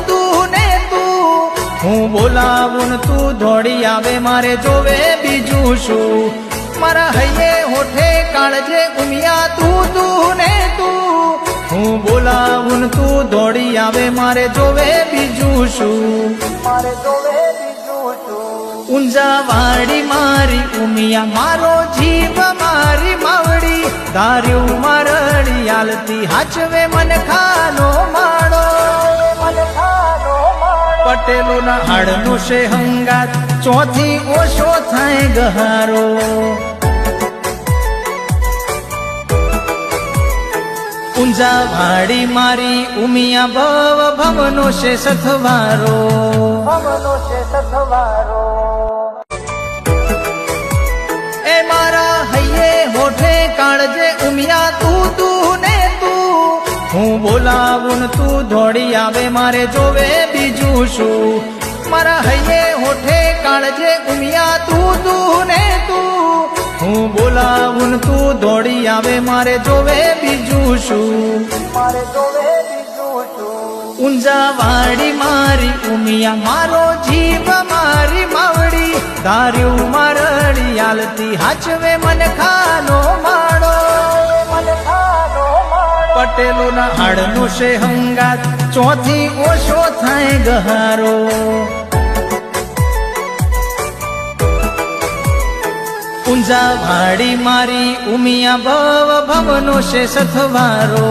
તું ને તું હું બોલાવું ને તું દોડી આવે મારે જોવે બીજું શું મારા હૈયે હોઠે કાળજે ઉમિયા તું ને તું હું બોલાવું ને તું દોડી આવે મારે જોવે બીજું શું મારે જોવે બીજું શું ઊંઝા વાડી મારી ઉમિયા મારો જીવ મારી માવડી ધાર્યું મારડી આલતી હાચવે મન ખાનો માળો પટેલો ના હાડનો છે હંગાત ચોથી ઓછો થાય ગહારો ઊંઝા વાડી મારી ઉમિયા ભવ ભવનો છે સથવારો એ મારા હૈયે હોઠે કાળજે ઉમિયા તું ને તું હું બોલાવું ને તું દોડી આવે મારે જોવે બીજું શું મારા હૈયે હોઠે કાળજે ઉમિયા તું ને તું હું બોલાવું ને તું દોડી આવે મારે જોવે બીજું શું મારે જોવે બીજું શું ઊંઝા વાડી મારી ઉમિયા મારો જીવ મારી માવડી ધાર્યું મારડી આલતી હાચવે મન ખાનો માળો પટેલો ના હાડનો છે હંગાત ચોથી ઓછો થાય ગહારો ઊંઝા વાડી મારી ઉમિયા ભવ ભવનો છે સથવારો